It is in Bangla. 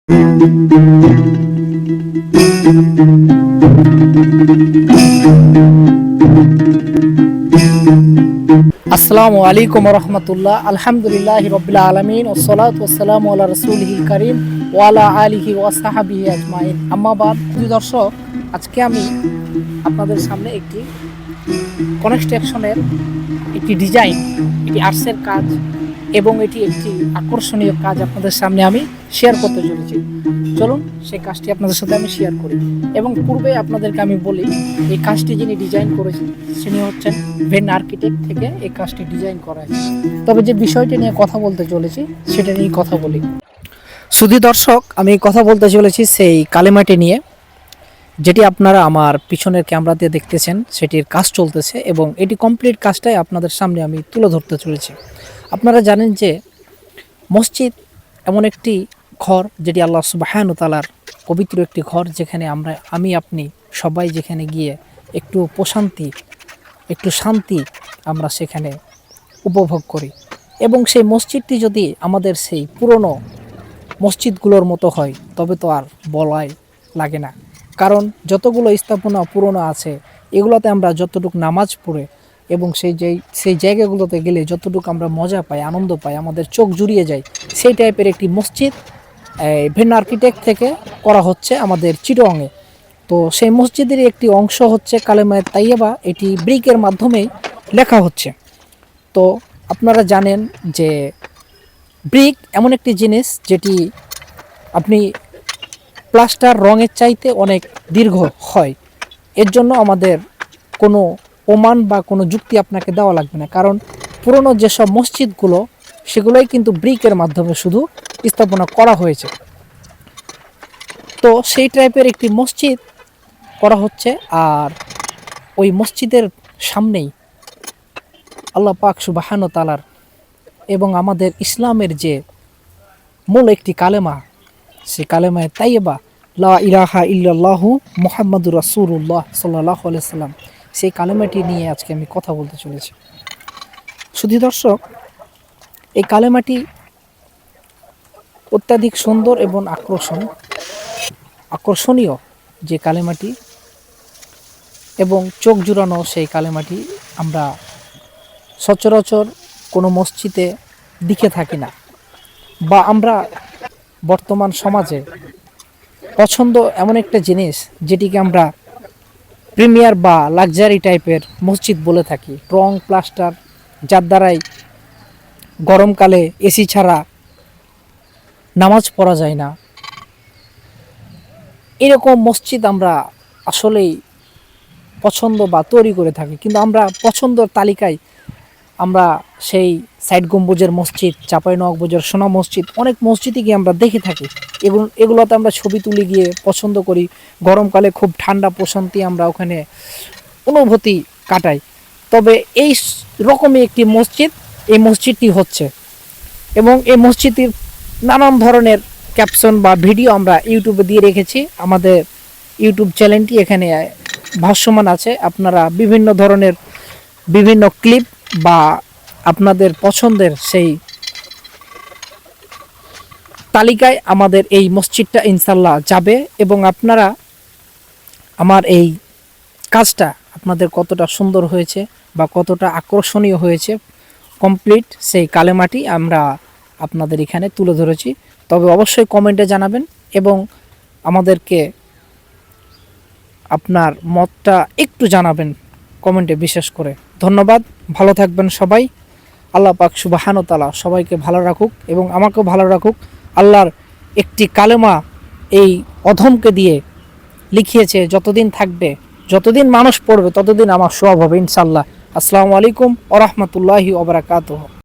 আসসালামু আলাইকুম রহমতুল্লাহ। আলহামদুলিল্লাহ রব্বিল আলামিন ওয়াসসালাতু ওয়াসসালামু আলা রাসূলিহিল কারীম ওয়া আলা আলিহি ওয়া সাহবিহি আজমাইন। আম্মা বাদ। প্রিয় দর্শক, আজকে আমি আপনাদের সামনে একটি কনস্ট্রাকশনের একটি ডিজাইন, এটি আর্টসের কাজ এবং এটি একটি আকর্ষণীয় কাজ আপনাদের সামনে আমি শেয়ার করতে চলেছি। চলুন সেই কাজটি আপনাদের সাথে আমি শেয়ার করি। এবং পূর্বে আপনাদেরকে আমি বলি, এই কাজটি যিনি ডিজাইন করেছেন তিনি হচ্ছেন ভেন আর্কিটেক্ট থেকে এই কাজটি ডিজাইন করা হয়েছে। তবে যে বিষয়টি নিয়ে কথা বলতে চলেছি সেটা নিয়ে কথা বলি। সুধী দর্শক, আমি কথা বলতে চলেছি সেই কালেমাটি নিয়ে, যেটি আপনারা আমার পিছনের ক্যামেরা দিয়ে দেখতেছেন। সেটির কাজ চলতেছে এবং এটি কমপ্লিট কাজটাই আপনাদের সামনে আমি তুলে ধরতে চলেছি। আপনারা জানেন যে মসজিদ এমন একটি ঘর যেটি আল্লাহ সুবহানাহু ওয়া তাআলার পবিত্র একটি ঘর, যেখানে আমি আপনি সবাই যেখানে গিয়ে একটু প্রশান্তি, একটু শান্তি আমরা সেখানে উপভোগ করি। এবং সেই মসজিদটি যদি আমাদের সেই পুরনো মসজিদগুলোর মতো হয় তবে তো আর বলাই লাগে না। কারণ যতগুলো স্থাপনা পুরনো আছে এগুলোতে আমরা যতটুকু নামাজ পড়ে এবং সেই জায়গাগুলোতে গেলে যতটুকু আমরা মজা পাই, আনন্দ পাই, আমাদের চোখ জুড়িয়ে যায়, সেই টাইপের একটি মসজিদ ভেন আর্কিটেক্ট থেকে করা হচ্ছে আমাদের চিটাগংয়ে। তো সেই মসজিদের একটি অংশ হচ্ছে কালেমায়ে তাইয়্যিবা, এটি ব্রিকের মাধ্যমেই লেখা হচ্ছে। তো আপনারা জানেন যে ব্রিক এমন একটি জিনিস যেটি আপনি প্লাস্টার রঙের চাইতে অনেক দীর্ঘ হয়। এর জন্য আমাদের কোনো প্রমাণ বা কোনো যুক্তি আপনাকে দেওয়া লাগবে না, কারণ পুরনো যেসব মসজিদগুলো সেগুলোই কিন্তু ব্রিকের মাধ্যমে শুধু স্থাপনা করা হয়েছে। তো সেই টাইপের একটি মসজিদ করা হচ্ছে। আর ওই মসজিদের সামনেই আল্লাহ পাক সুবহানাহু ওয়া তাআলার এবং আমাদের ইসলামের যে মূল একটি কালেমা, সেই কালেমায়ে তাইয়্যিবা লা ইলাহা ইল্লাল্লাহু মুহাম্মাদুর রাসূলুল্লাহ সাল্লাল্লাহু আলাইহি সাল্লাম, সেই কালেমাটি নিয়ে আজকে আমি কথা বলতে চলেছি। শুধু দর্শক, এই কালেমাটি অত্যাধিক সুন্দর এবং আকর্ষণীয় যে কালেমাটি এবং চোখ জুড়ানো সেই কালেমাটি আমরা সচরাচর কোনো মসজিদে দেখে থাকি না, বা আমরা বর্তমান সমাজে পছন্দ এমন একটা জিনিস যেটিকে আমরা প্রিমিয়ার বা লাক্সারি টাইপের মসজিদ বলে থাকি। রং প্লাস্টার, যার দ্বারাই গরমকালে এসি ছাড়া নামাজ পড়া যায় না, এরকম মসজিদ আমরা আসলেই পছন্দ বা তৈরি করে থাকি। কিন্তু আমরা পছন্দর তালিকায় আমরা সেই সাইড গম্বুজের মসজিদ, চাঁপাইনবাবগঞ্জের সোনা মসজিদ, অনেক মসজিদই গিয়ে আমরা দেখে থাকি। এগুলোতে আমরা ছবি তুলে গিয়ে পছন্দ করি। গরমকালে খুব ঠান্ডা প্রশান্তি আমরা ওখানে অনুভূতি কাটাই। তবে এই রকমই একটি মসজিদ, এই মসজিদটি হচ্ছে, এবং এই মসজিদটির নানান ধরনের ক্যাপশন বা ভিডিও আমরা ইউটিউবে দিয়ে রেখেছি। আমাদের ইউটিউব চ্যানেলটি এখানে ভাষ্যমান আছে। আপনারা বিভিন্ন ধরনের বিভিন্ন ক্লিপ বা আপনাদের পছন্দের সেই তালিকায় আমাদের এই মসজিদটা ইনশাল্লাহ যাবে। এবং আপনারা আমার এই কাজটা আপনাদের কতটা সুন্দর হয়েছে বা কতটা আকর্ষণীয় হয়েছে, কমপ্লিট সেই কালেমাটি আমরা আপনাদের এখানে তুলে ধরেছি। তবে অবশ্যই কমেন্টে জানাবেন এবং আমাদেরকে আপনার মতটা একটু জানাবেন কমেন্টে, বিশেষ করে। ধন্যবাদ, ভালো থাকবেন সবাই। আল্লাহ পাক সুবহানাহু ওয়া তাআলা সবাইকে ভালো রাখুক এবং আমাকেও ভালো রাখুক। আল্লাহর একটি কালেমা এই অধমকে দিয়ে লিখিয়েছে, যতদিন থাকবে, যতদিন মানুষ পড়বে ততদিন আমার সওয়াব হবে ইনশাআল্লাহ। আসসালামু আলাইকুম ওয়া রাহমাতুল্লাহি ওয়া বারাকাতুহু।